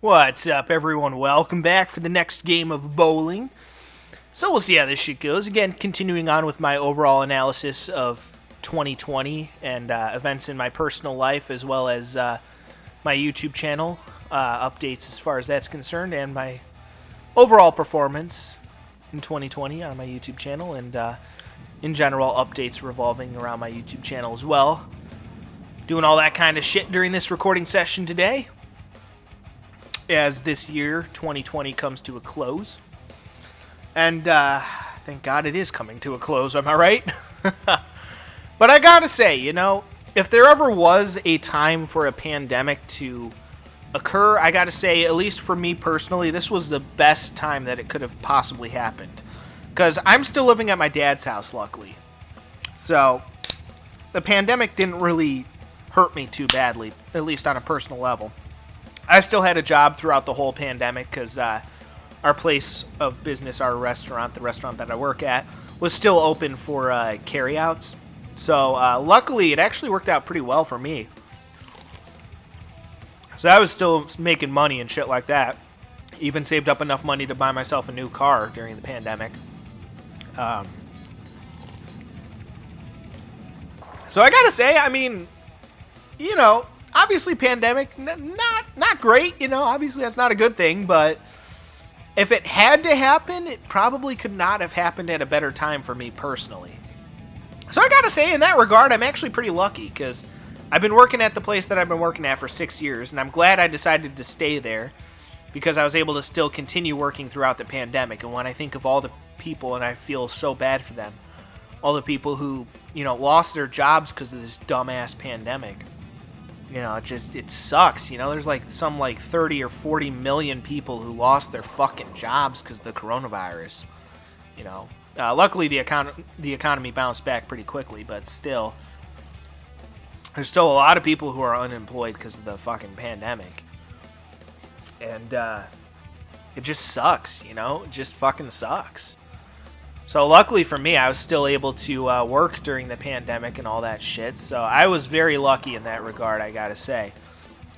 What's up, everyone? Welcome back for the next game of bowling. So we'll see how this shit goes. Again, continuing on with my overall analysis of 2020 and events in my personal life, as well as my YouTube channel updates as far as that's concerned, and my overall performance in 2020 on my YouTube channel, and in general, updates revolving around my YouTube channel as well. Doing all that kind of shit during this recording session today, as this year, 2020, comes to a close. And, thank God it is coming to a close, am I right? But I gotta say, you know, if there ever was a time for a pandemic to occur, I gotta say, at least for me personally, this was the best time that it could have possibly happened. Because I'm still living at my dad's house, luckily. So, the pandemic didn't really hurt me too badly, at least on a personal level. I still had a job throughout the whole pandemic because our place of business, our restaurant, the restaurant that I work at, was still open for carryouts. So luckily, it actually worked out pretty well for me. So I was still making money and shit like that. Even saved up enough money to buy myself a new car during the pandemic. So I gotta say, I mean, you know, obviously, pandemic, not great, you know, obviously that's not a good thing, but if it had to happen, it probably could not have happened at a better time for me personally. So I gotta say, in that regard, I'm actually pretty lucky, because I've been working at the place that I've been working at for 6 years, and I'm glad I decided to stay there, because I was able to still continue working throughout the pandemic. And when I think of all the people, and I feel so bad for them, all the people who, you know, lost their jobs because of this dumbass pandemic. You know, it sucks. You know, there's like 30 or 40 million people who lost their fucking jobs because of the coronavirus. You know, luckily the economy bounced back pretty quickly, but still, there's still a lot of people who are unemployed because of the fucking pandemic. And it just sucks, you know? It just fucking sucks. So luckily for me, I was still able to work during the pandemic and all that shit. So I was very lucky in that regard, I gotta say.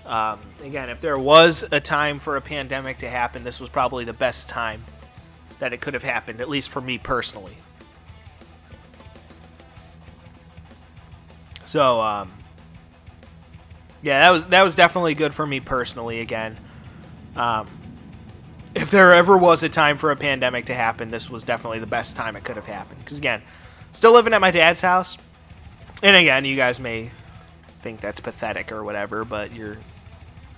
Again, if there was a time for a pandemic to happen, this was probably the best time that it could have happened, at least for me personally. So, yeah, that was definitely good for me personally, again. If there ever was a time for a pandemic to happen, this was definitely the best time it could have happened. Because, again, still living at my dad's house. And, again, you guys may think that's pathetic or whatever, but you're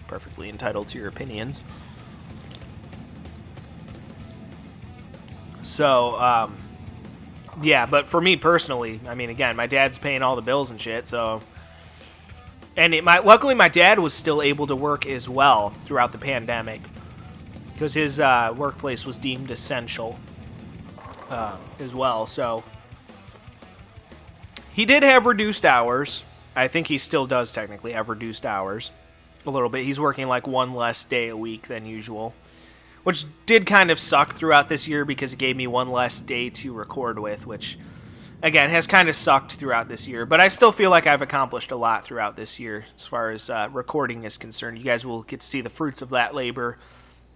perfectly entitled to your opinions. So, yeah, but for me personally, I mean, again, my dad's paying all the bills and shit, so... And luckily, my dad was still able to work as well throughout the pandemic, because his workplace was deemed essential as well. So he did have reduced hours. I think he still does technically have reduced hours a little bit. He's working like one less day a week than usual, which did kind of suck throughout this year because it gave me one less day to record with, which, again, has kind of sucked throughout this year. But I still feel like I've accomplished a lot throughout this year as far as recording is concerned. You guys will get to see the fruits of that labor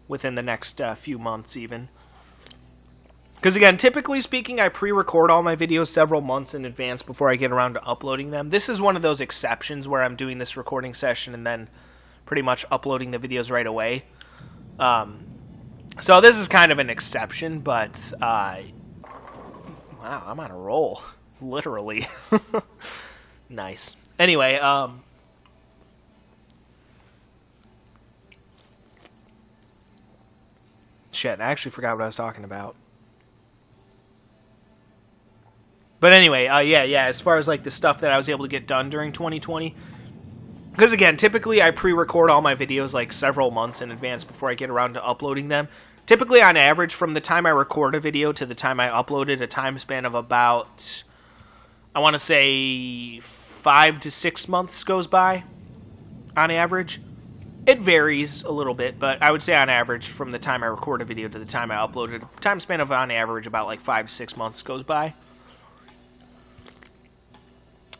within the next few months even. Because, again, typically speaking, I pre-record all my videos several months in advance before I get around to uploading them. This is one of those exceptions where I'm doing this recording session and then pretty much uploading the videos right away. So this is kind of an exception, but wow, I'm on a roll. Literally. Nice. Anyway, shit, I actually forgot what I was talking about. But anyway, yeah, as far as like the stuff that I was able to get done during 2020, because again, typically I pre-record all my videos like several months in advance before I get around to uploading them. Typically, on average, from the time I record a video to the time I upload it, a time span of about, I want to say, 5 to 6 months goes by, on average. It varies a little bit, but I would say on average, from the time I record a video to the time I upload it, a time span of on average about like 5 to 6 months goes by.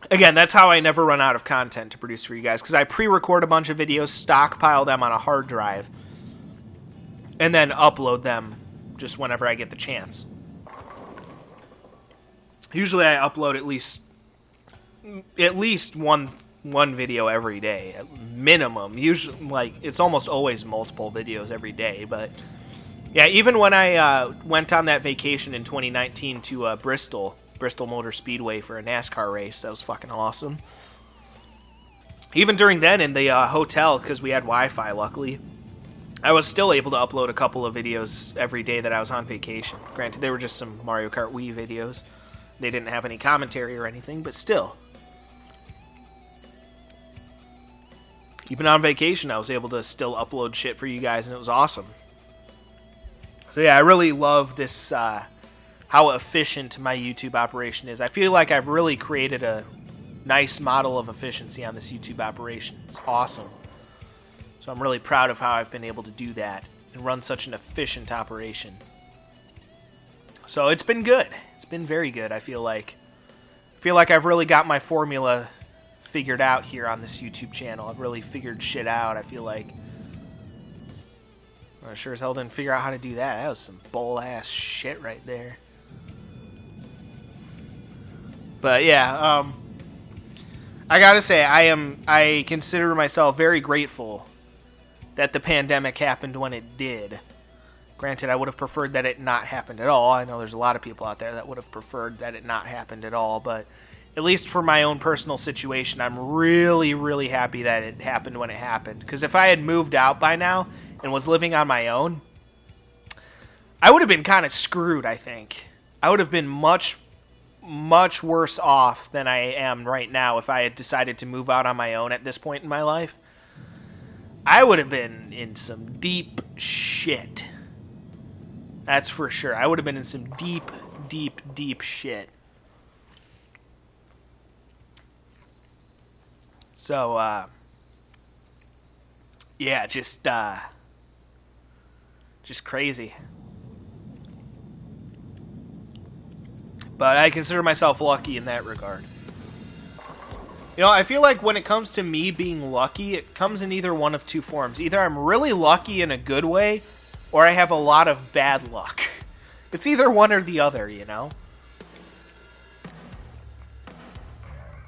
Again, that's how I never run out of content to produce for you guys, because I pre-record a bunch of videos, stockpile them on a hard drive, and then upload them just whenever I get the chance. Usually I upload at least one video every day, at minimum. Usually, like, it's almost always multiple videos every day. But yeah, even when I went on that vacation in 2019 to Bristol Motor Speedway for a NASCAR race, that was fucking awesome. Even during then in the hotel, because we had Wi-Fi, luckily, I was still able to upload a couple of videos every day that I was on vacation. Granted, they were just some Mario Kart Wii videos. They didn't have any commentary or anything, but still. Even on vacation, I was able to still upload shit for you guys, and it was awesome. So yeah, I really love this, how efficient my YouTube operation is. I feel like I've really created a nice model of efficiency on this YouTube operation. It's awesome. So I'm really proud of how I've been able to do that and run such an efficient operation. So it's been good. It's been very good, I feel like. I've really got my formula figured out here on this YouTube channel. I've really figured shit out, I feel like. I sure as hell didn't figure out how to do that. That was some bull-ass shit right there. But yeah, I gotta say, I consider myself very grateful that the pandemic happened when it did. Granted, I would have preferred that it not happened at all. I know there's a lot of people out there that would have preferred that it not happened at all, but at least for my own personal situation, I'm really, really happy that it happened when it happened. Because if I had moved out by now and was living on my own, I would have been kind of screwed, I think. I would have been much, much worse off than I am right now if I had decided to move out on my own at this point in my life. I would have been in some deep shit. That's for sure. I would have been in some deep, deep, deep shit. So, yeah, just crazy. But I consider myself lucky in that regard. You know, I feel like when it comes to me being lucky, it comes in either one of two forms. Either I'm really lucky in a good way, or I have a lot of bad luck. It's either one or the other, you know?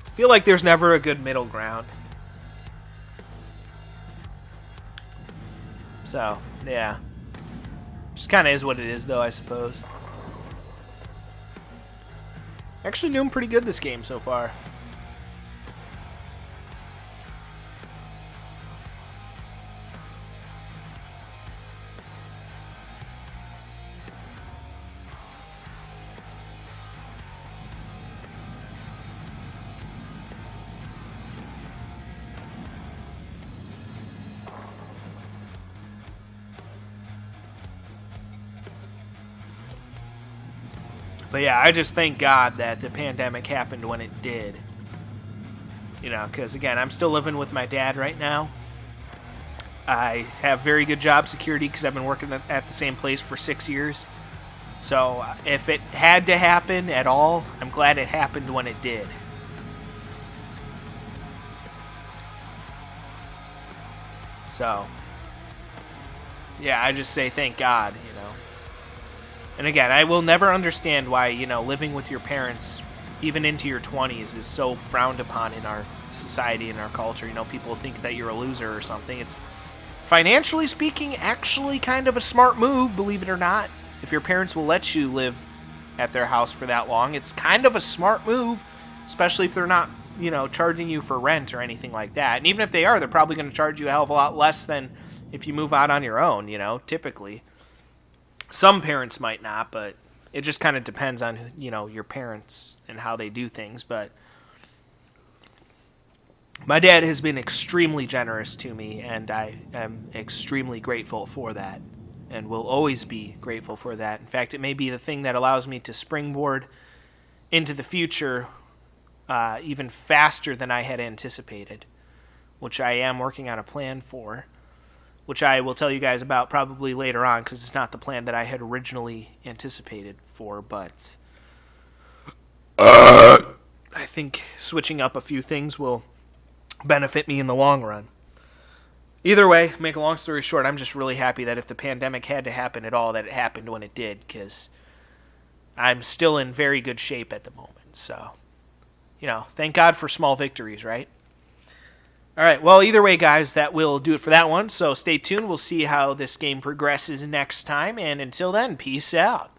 I feel like there's never a good middle ground. So, yeah. Just kind of is what it is, though, I suppose. Actually doing pretty good this game so far. But yeah, I just thank God that the pandemic happened when it did. You know, because again, I'm still living with my dad right now. I have very good job security because I've been working at the same place for 6 years. So if it had to happen at all, I'm glad it happened when it did. So, yeah, I just say thank God, you know. And again, I will never understand why, you know, living with your parents, even into your 20s, is so frowned upon in our society and our culture. You know, people think that you're a loser or something. It's, financially speaking, actually kind of a smart move, believe it or not. If your parents will let you live at their house for that long, it's kind of a smart move, especially if they're not, you know, charging you for rent or anything like that. And even if they are, they're probably going to charge you a hell of a lot less than if you move out on your own, you know, typically. Some parents might not, but it just kind of depends on, you know, your parents and how they do things. But my dad has been extremely generous to me, and I am extremely grateful for that, and will always be grateful for that. In fact, it may be the thing that allows me to springboard into the future even faster than I had anticipated, which I am working on a plan for, which I will tell you guys about probably later on, because it's not the plan that I had originally anticipated for, but I think switching up a few things will benefit me in the long run. Either way, make a long story short, I'm just really happy that if the pandemic had to happen at all, that it happened when it did, because I'm still in very good shape at the moment. So, thank God for small victories, right? All right, well, either way, guys, that will do it for that one. So stay tuned. We'll see how this game progresses next time. And until then, peace out.